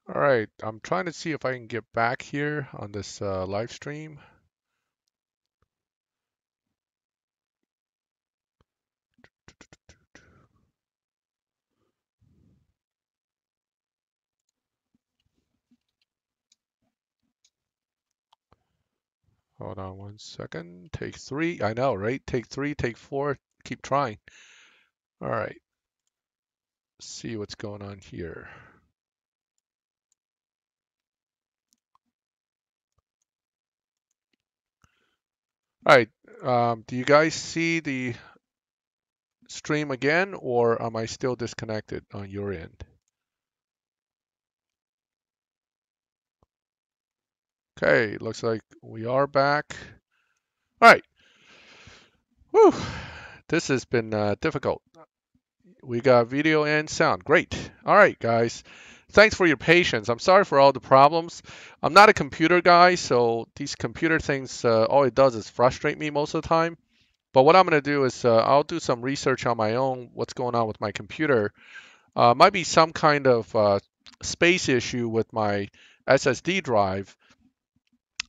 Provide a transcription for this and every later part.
All right, I'm trying to see if I can get back here on this live stream. Hold on one second. Take three. I know, right? Take three, take four. Keep trying. All right, see what's going on here. All right, do you guys see the stream again, or am I still disconnected on your end? Okay, looks like we are back. All right. Whew. This has been difficult. We got video and sound. Great. All right, guys. Thanks for your patience. I'm sorry for all the problems. I'm not a computer guy, so these computer things, all it does is frustrate me most of the time. But what I'm going to do is I'll do some research on my own, what's going on with my computer. Might be some kind of space issue with my SSD drive.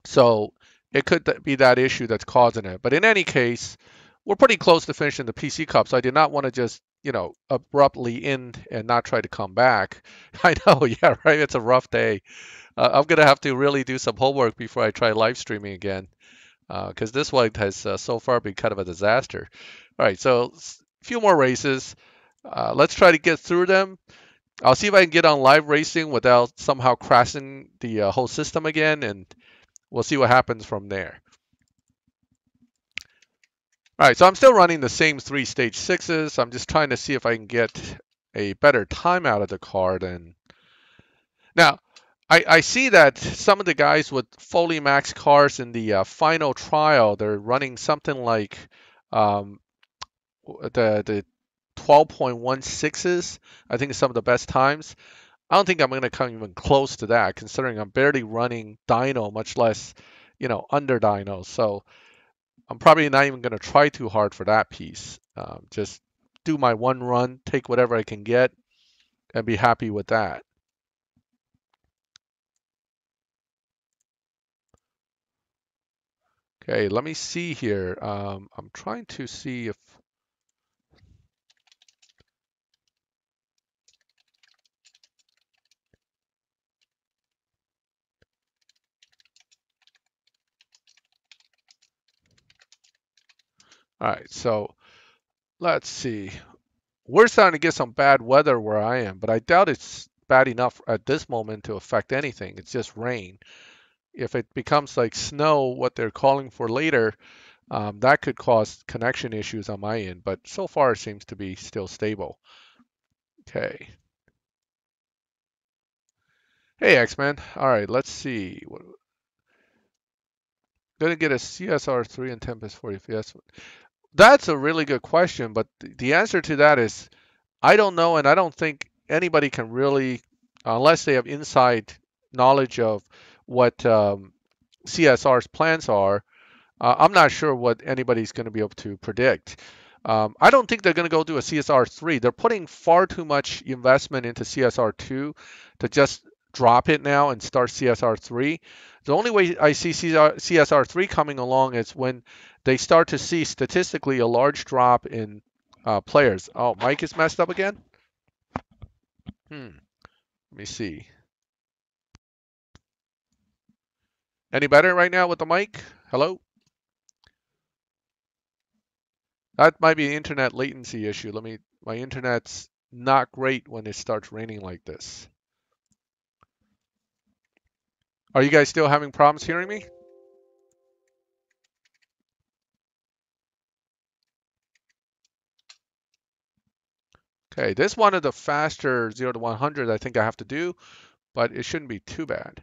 So it could be that issue that's causing it. But in any case, we're pretty close to finishing the PC Cup, so I did not want to just, abruptly end and not try to come back. I know, yeah, right. It's a rough day. I'm gonna have to really do some homework before I try live streaming again, because this one has so far been kind of a disaster. All right, so a few more races. Let's try to get through them. I'll see if I can get on live racing without somehow crashing the whole system again, and we'll see what happens from there. All right, so I'm still running the same three stage sixes. I'm just trying to see if I can get a better time out of the car than now. I see that some of the guys with fully max cars in the final trial, they're running something like um, the 12.16s. I think it's some of the best times. I don't think I'm going to come even close to that, considering I'm barely running dyno, much less, under dyno. So I'm probably not even going to try too hard for that piece. Just do my one run, take whatever I can get, and be happy with that. Okay, let me see here. I'm trying to see if. All right, so let's see. We're starting to get some bad weather where I am, but I doubt it's bad enough at this moment to affect anything. It's just rain. If it becomes like snow, what they're calling for later, that could cause connection issues on my end, but so far it seems to be still stable. Okay. Hey, X-Men. All right, let's see. Gonna get a CSR3 and Tempest 40 FPS. That's a really good question, but the answer to that is I don't know, and I don't think anybody can really, unless they have inside knowledge of what CSR's plans are. I'm not sure what anybody's going to be able to predict. I don't think they're going to go do a CSR3. They're putting far too much investment into CSR2 to just drop it now and start CSR3. The only way I see CSR3 coming along is when they start to see statistically a large drop in players. Oh, mic is messed up again? Let me see. Any better right now with the mic? Hello? That might be an internet latency issue. My internet's not great when it starts raining like this. Are you guys still having problems hearing me? Okay, this one of the faster 0 to 100 I think I have to do, but it shouldn't be too bad.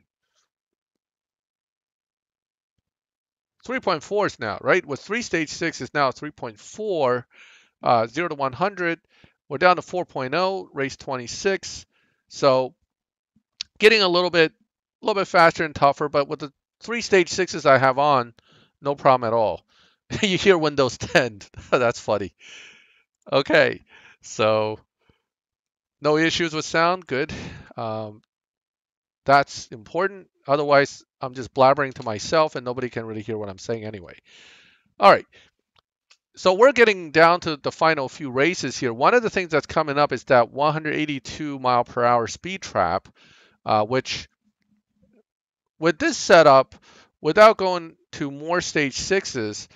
3.4 is now, right? With 3 stage 6 is now 3.4, 0 to 100. We're down to 4.0, race 26. So getting a little bit faster and tougher, but with the 3 stage 6s I have on, no problem at all. You hear Windows 10. That's funny. Okay, so no issues with sound. Good. That's important. Otherwise, I'm just blabbering to myself and nobody can really hear what I'm saying anyway. All right. So we're getting down to the final few races here. One of the things that's coming up is that 182 mile per hour speed trap, which with this setup, without going to more stage sixes,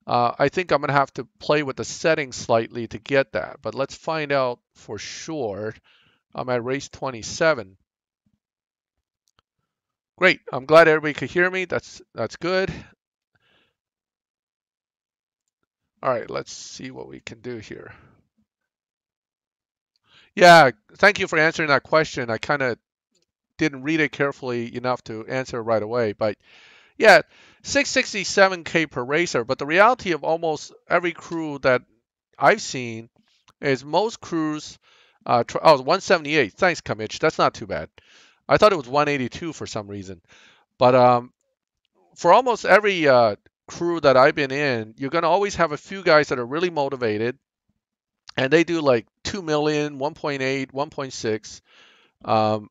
I think I'm going to have to play with the settings slightly to get that. But let's find out for sure. I'm at race 27. Great. I'm glad everybody could hear me. That's good. All right, let's see what we can do here. Yeah, thank you for answering that question. I kind of didn't read it carefully enough to answer right away. But yeah, 667K per racer. But the reality of almost every crew that I've seen is most crews, oh, 178. Thanks, Kamich. That's not too bad. I thought it was 182 for some reason. But for almost every crew that I've been in, you're going to always have a few guys that are really motivated. And they do like 2 million, 1.8, 1.6.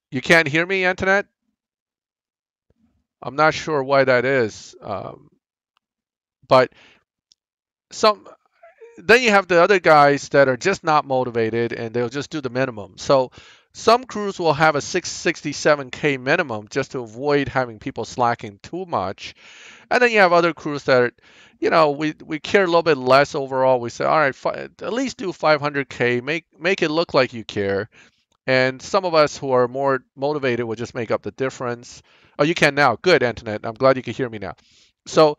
You can't hear me, Antoinette? I'm not sure why that is. But then you have the other guys that are just not motivated and they'll just do the minimum. So some crews will have a 667K minimum just to avoid having people slacking too much. And then you have other crews that are, we care a little bit less overall. We say, all right, at least do 500K, make it look like you care. And some of us who are more motivated will just make up the difference. Oh, you can now. Good, Antoinette. I'm glad you can hear me now. So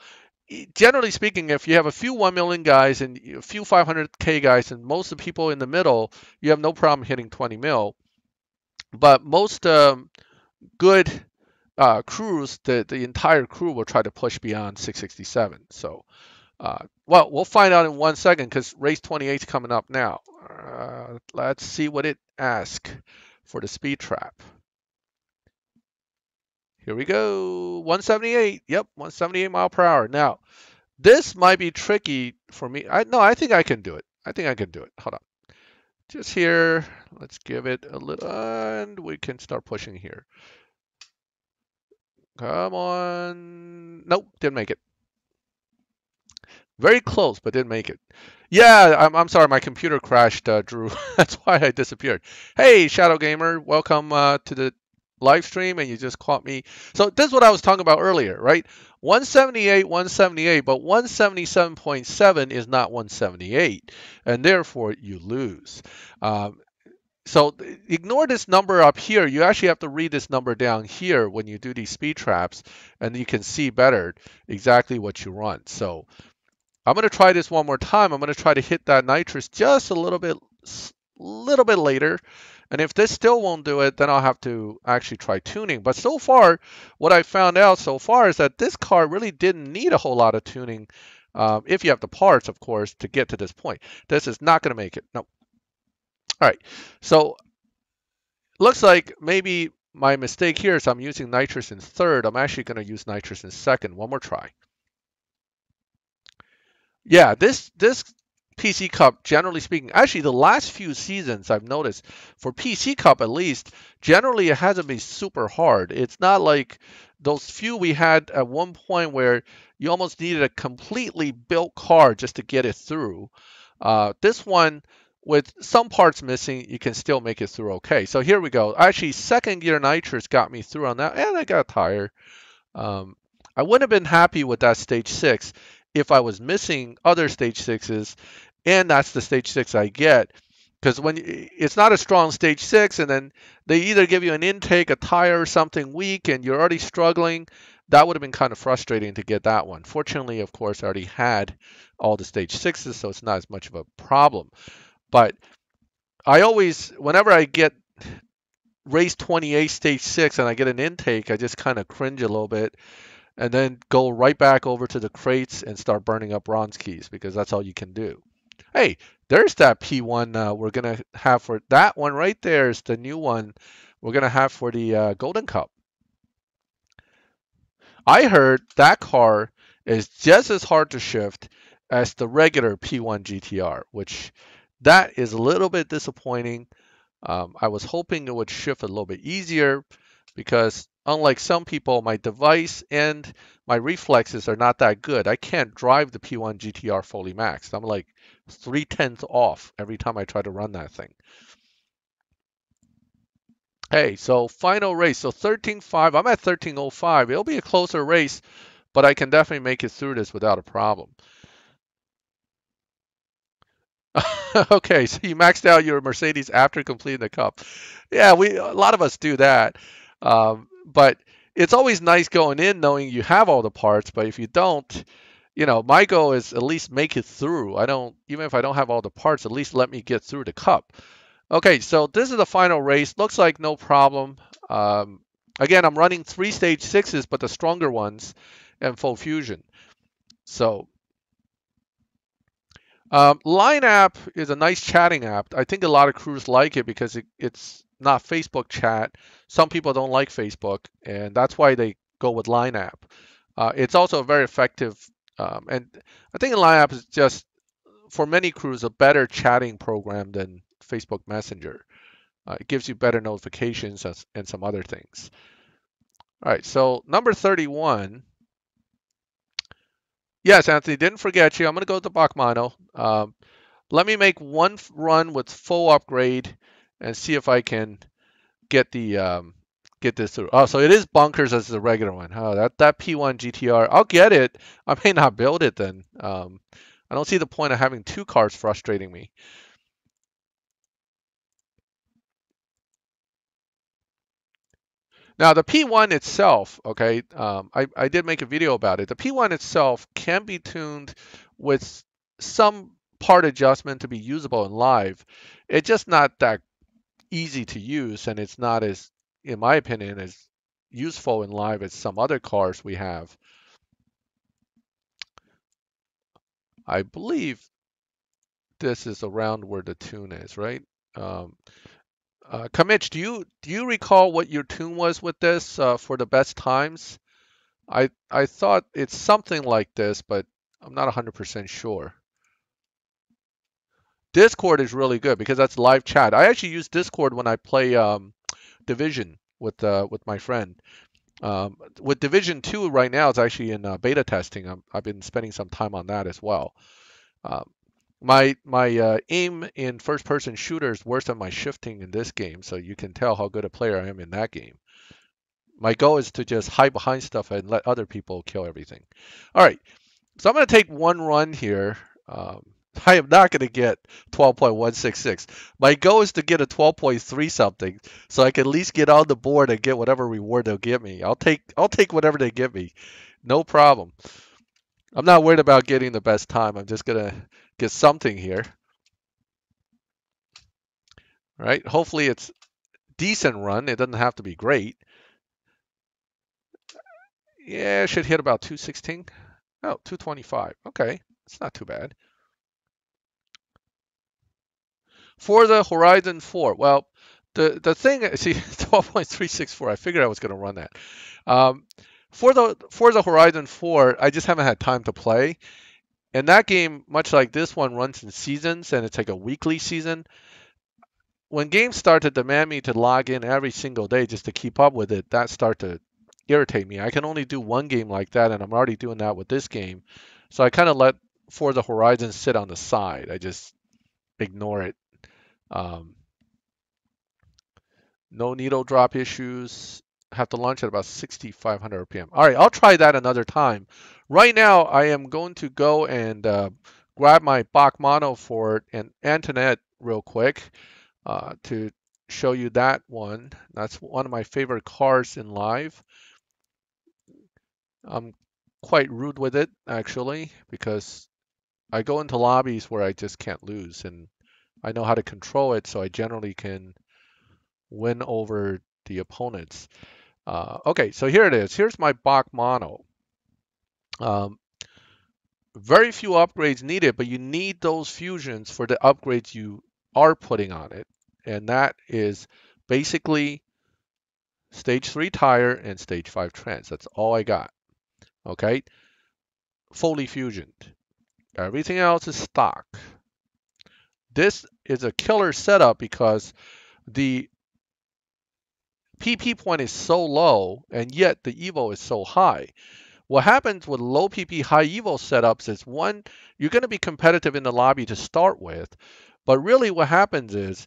generally speaking, if you have a few 1 million guys and a few 500K guys and most of the people in the middle, you have no problem hitting 20 mil. But most good crews, the entire crew will try to push beyond 667. So, well, we'll find out in 1 second because race 28 is coming up now. Let's see what it asks for the speed trap. Here we go. 178. Yep, 178 mile per hour. Now, this might be tricky for me. No, I think I can do it. I think I can do it. Hold on. Just here. Let's give it a little, and we can start pushing here. Come on. Nope, didn't make it. Very close, but didn't make it. Yeah, I'm sorry, my computer crashed, Drew. That's why I disappeared. Hey, Shadow Gamer, welcome to the live stream, and you just caught me. So this is what I was talking about earlier, right? 178, but 177.7 is not 178, and therefore you lose. So ignore this number up here. You actually have to read this number down here when you do these speed traps, and you can see better exactly what you run. So I'm going to try this one more time. I'm going to try to hit that nitrous just a little bit later. And if this still won't do it, then I'll have to actually try tuning. But so far, what I found out so far is that this car really didn't need a whole lot of tuning, if you have the parts, of course, to get to this point. This is not going to make it. No. All right. So looks like maybe my mistake here is I'm using nitrous in third. I'm actually going to use nitrous in second. One more try. Yeah, this PC Cup, generally speaking, actually the last few seasons I've noticed, for PC Cup at least, generally it hasn't been super hard. It's not like those few we had at one point where you almost needed a completely built car just to get it through. This one, with some parts missing, you can still make it through okay. So here we go. Actually, second gear nitrous got me through on that, and I got a tire. I wouldn't have been happy with that stage 6 if I was missing other stage 6s, and that's the stage 6 I get. Because when it's not a strong stage 6, and then they either give you an intake, a tire, or something weak, and you're already struggling, that would have been kind of frustrating to get that one. Fortunately, of course, I already had all the stage 6s, so it's not as much of a problem. But I always, whenever I get race 28 stage 6 and I get an intake, I just kind of cringe a little bit and then go right back over to the crates and start burning up bronze keys because that's all you can do. Hey, there's that P1 we're going to have for that one right there is the new one we're going to have for the Golden Cup. I heard that car is just as hard to shift as the regular P1 GTR, which that is a little bit disappointing. I was hoping it would shift a little bit easier because unlike some people, my device and my reflexes are not that good. I can't drive the P1 GTR fully maxed. I'm like 3/10 off every time I try to run that thing. Hey, so final race. So 13.5. I'm at 13.05. It'll be a closer race, but I can definitely make it through this without a problem. Okay, so you maxed out your Mercedes after completing the cup. Yeah, a lot of us do that. But it's always nice going in knowing you have all the parts, but if you don't, my goal is at least make it through. I don't, even if I don't have all the parts, at least let me get through the cup. Okay, so this is the final race. Looks like no problem. Again, I'm running 3 stage 6s, but the stronger ones and full fusion. So Line app is a nice chatting app. I think a lot of crews like it because it's not Facebook chat. Some people don't like Facebook, and that's why they go with Line app. It's also very effective, and I think Line app is just, for many crews, a better chatting program than Facebook Messenger. It gives you better notifications and some other things. All right, so number 31. Yes, Anthony, didn't forget you. I'm going to go to Bachmano. Let me make one run with full upgrade and see if I can get get this through. Oh, so it is bunkers as the regular one. Oh, that P1 GTR. I'll get it. I may not build it then. I don't see the point of having two cars frustrating me. Now the P1 itself, okay, I did make a video about it. The P1 itself can be tuned with some part adjustment to be usable in live. It's just not that easy to use, and it's not as, in my opinion, as useful in live as some other cars we have. I believe this is around where the tune is, right? Kamich, do you recall what your tune was with this for the best times? I thought it's something like this, but I'm not 100% sure. Discord is really good because that's live chat. I actually use Discord when I play Division with my friend. With Division 2 right now, it's actually in beta testing. I've been spending some time on that as well. Um, my aim in first-person shooter is worse than my shifting in this game, so you can tell how good a player I am in that game. My goal is to just hide behind stuff and let other people kill everything. All right, so I'm going to take one run here. I am not going to get 12.166. My goal is to get a 12.3 something, so I can at least get on the board and get whatever reward they'll give me. I'll take whatever they give me, no problem. I'm not worried about getting the best time. I'm just gonna get something here. All right. Hopefully it's decent run. It doesn't have to be great. Yeah, it should hit about 216. Oh, 225. Okay, it's not too bad. For the Horizon 4, well, the thing, see, 12.364. I figured I was going to run that. For the Horizon 4, I just haven't had time to play. And that game, much like this one, runs in seasons, and it's like a weekly season. When games start to demand me to log in every single day just to keep up with it, that starts to irritate me. I can only do one game like that, and I'm already doing that with this game. So I kind of let Forza Horizon sit on the side. I just ignore it. Um, no needle drop issues. Have to launch at about 6,500 RPM. All right, I'll try that another time. Right now, I am going to go and grab my Bachmano for an Antoinette real quick to show you that one. That's one of my favorite cars in live. I'm quite rude with it, actually, because I go into lobbies where I just can't lose, and I know how to control it, so I generally can win over the opponents. Okay, so here it is. Here's my Bachmano. Very few upgrades needed, but you need those fusions for the upgrades you are putting on it. And that is basically stage 3 tire and stage 5 trans. That's all I got. Okay, fully fusioned. Everything else is stock. This is a killer setup because the PP point is so low, and yet the EVO is so high. What happens with low PP, high EVO setups is one, you're going to be competitive in the lobby to start with, but really what happens is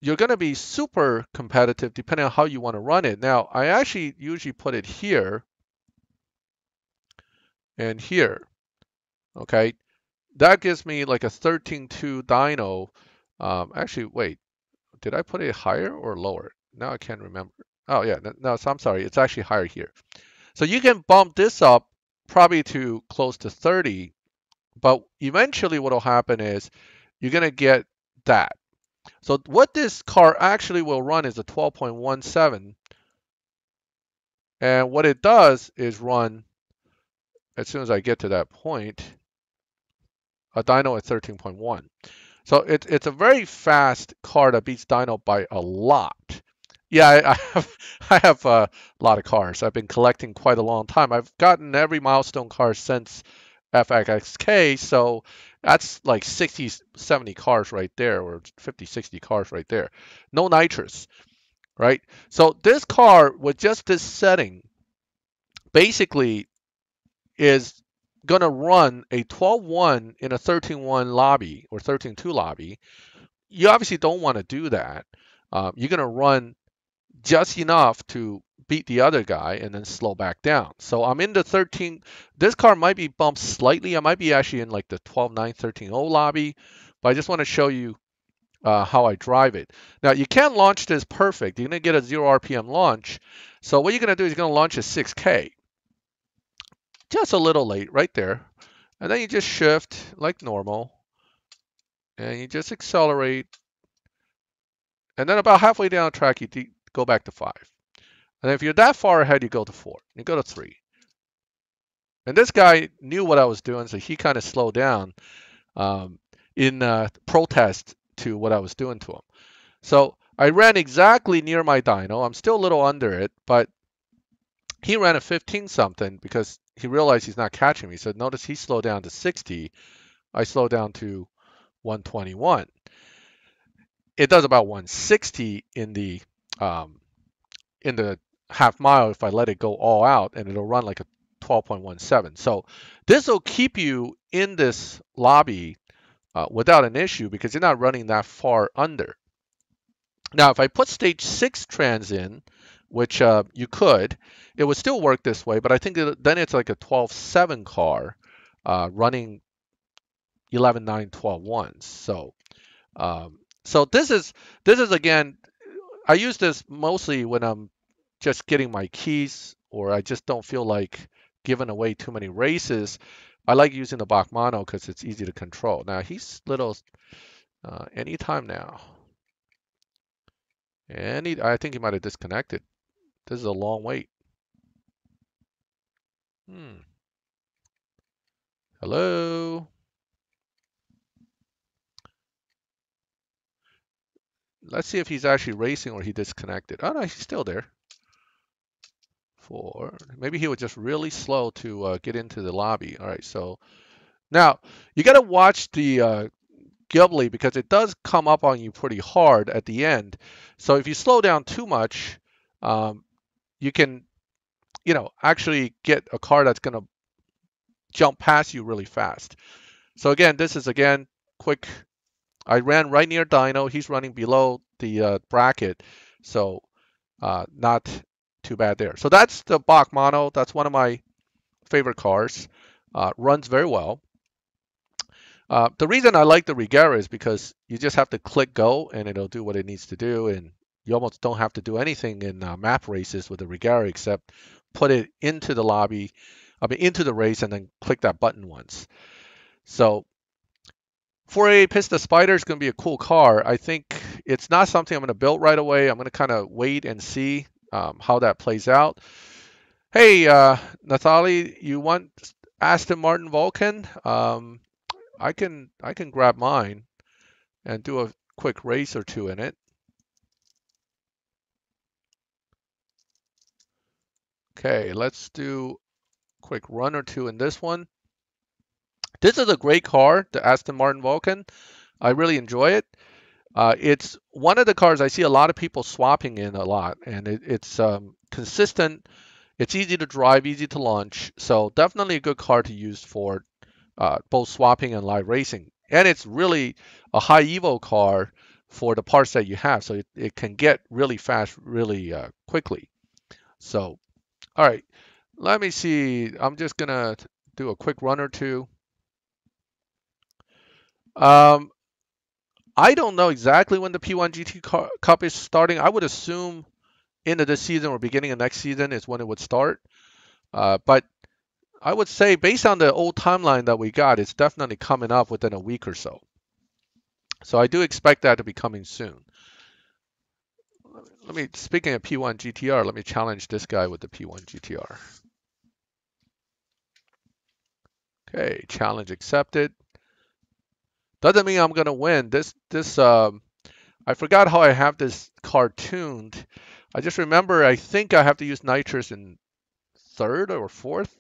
you're going to be super competitive depending on how you want to run it. Now, I actually usually put it here and here, okay? That gives me like a 13.2 dyno. Actually, wait, did I put it higher or lower? Now I can't remember. Oh yeah, no, so I'm sorry, it's actually higher here. So you can bump this up probably to close to 30, but eventually what will happen is you're going to get that. So what this car actually will run is a 12.17, and what it does is run, as soon as I get to that point, a dyno at 13.1. So it's a very fast car that beats dyno by a lot. Yeah, I have a lot of cars. I've been collecting quite a long time. I've gotten every milestone car since FXK, so that's like 60, 70 cars right there, or 50, 60 cars right there. No nitrous, right? So this car with just this setting basically is going to run a 12.1 in a 13.1 lobby or 13.2 lobby. You obviously don't want to do that. You're going to run just enough to beat the other guy and then slow back down. So I'm in the 13. This car might be bumped slightly. I might be actually in like the 12.9, 13.0 lobby, but I just want to show you how I drive it. Now you can't launch this perfect. You're going to get a 0 RPM launch. So what you're going to do is you're going to launch at 6K. Just a little late right there. And then you just shift like normal. And you just accelerate. And then about halfway down the track, you go back to 5. And if you're that far ahead, you go to 4. You go to 3. And this guy knew what I was doing, so he kind of slowed down in protest to what I was doing to him. So I ran exactly near my dyno. I'm still a little under it, but he ran a 15 something because he realized he's not catching me. So notice he slowed down to 60. I slowed down to 121. It does about 160 in the half mile if I let it go all out, and it'll run like a 12.17. So this will keep you in this lobby without an issue because you're not running that far under. Now, if I put stage 6 trans in, which you could, it would still work this way, but I think then it's like a 12.7 car running 11.9, 12.1s. So this is again, I use this mostly when I'm just getting my keys or I just don't feel like giving away too many races. I like using the Bachmano because it's easy to control. Now he's little anytime now. And I think he might have disconnected. This is a long wait. Hello? Let's see if he's actually racing or he disconnected. Oh no, he's still there. 4. Maybe he was just really slow to get into the lobby. All right, so now you got to watch the Ghibli because it does come up on you pretty hard at the end. So if you slow down too much, you can, actually get a car that's going to jump past you really fast. So again, this is quick. I ran right near dyno. He's running below the bracket, so not too bad there. So that's the Bachmano. That's one of my favorite cars. Runs very well. The reason I like the Regera is because you just have to click go and it'll do what it needs to do, and you almost don't have to do anything in map races with the Regera except put it into the lobby, into the race, and then click that button once. So 488 Pista Spider is going to be a cool car. I think it's not something I'm going to build right away. I'm going to kind of wait and see how that plays out. Hey, Nathalie, you want Aston Martin Vulcan? I can grab mine and do a quick race or two in it. Okay, let's do a quick run or two in this one. This is a great car, the Aston Martin Vulcan. I really enjoy it. It's one of the cars I see a lot of people swapping in a lot, and it's consistent. It's easy to drive, easy to launch, so definitely a good car to use for both swapping and live racing. And it's really a high evo car for the parts that you have, so it can get really fast really quickly. So, all right, let me see. I'm just gonna do a quick run or two. Um, I don't know exactly when the P1 GT Cup is starting. I would assume end of this season or beginning of next season is when it would start. But I would say based on the old timeline that we got, it's definitely coming up within a week or so. So I do expect that to be coming soon. Speaking of P1 GTR, let me challenge this guy with the P1 GTR. Okay, challenge accepted. Doesn't mean I'm gonna win. I forgot how I have this car tuned. I just remember I think I have to use nitrous in third or fourth.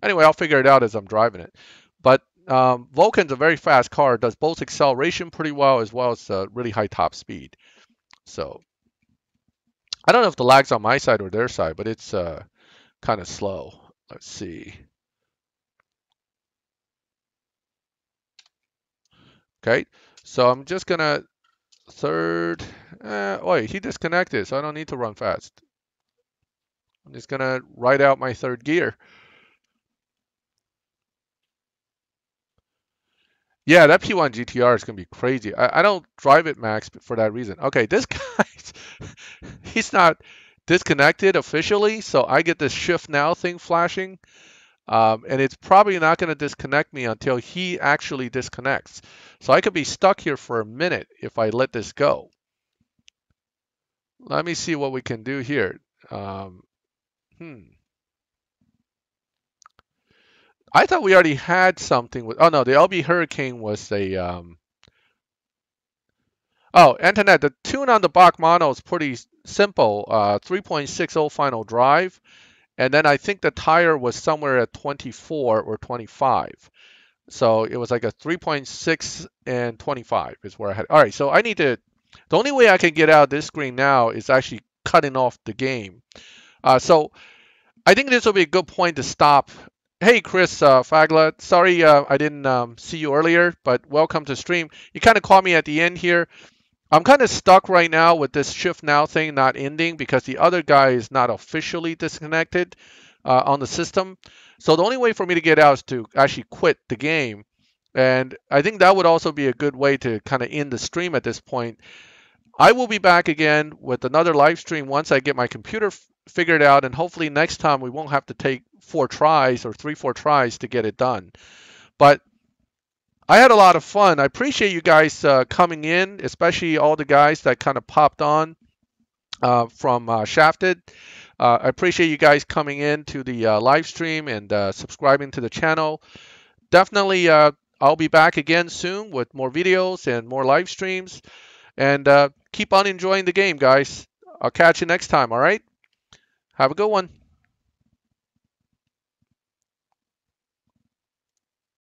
Anyway, I'll figure it out as I'm driving it. But Vulcan's a very fast car. Does both acceleration pretty well as really high top speed. So I don't know if the lag's on my side or their side, but it's kind of slow. Let's see. Okay, so I'm just gonna third. Wait, he disconnected, so I don't need to run fast. I'm just gonna ride out my third gear. Yeah, that P1 GTR is gonna be crazy. I don't drive it max for that reason. Okay, this guy's he's not disconnected officially, so I get this shift now thing flashing, and it's probably not gonna disconnect me until he actually disconnects. So I could be stuck here for a minute if I let this go. Let me see what we can do here. Um, hmm. I thought we already had something with. Oh no, the LB Hurricane was a. Oh, Antoinette, the tune on the Bach Mono is pretty simple. 3.60 final drive, and then I think the tire was somewhere at 24 or 25. So it was like a 3.6 and 25 is where I had. All right, so I need to. The only way I can get out of this screen now is actually cutting off the game. So I think this will be a good point to stop. Hey, Chris Fagla. Sorry I didn't see you earlier, but welcome to stream. You kind of caught me at the end here. I'm kind of stuck right now with this shift now thing not ending because the other guy is not officially disconnected on the system. So the only way for me to get out is to actually quit the game. And I think that would also be a good way to kind of end the stream at this point. I will be back again with another live stream once I get my computer figured out, and hopefully next time we won't have to take 4 tries or 3-4 tries to get it done. But I had a lot of fun. I appreciate you guys coming in, especially all the guys that kind of popped on from Shafted. I appreciate you guys coming in to the live stream and subscribing to the channel. Definitely, I'll be back again soon with more videos and more live streams. And keep on enjoying the game, guys. I'll catch you next time, all right? Have a good one.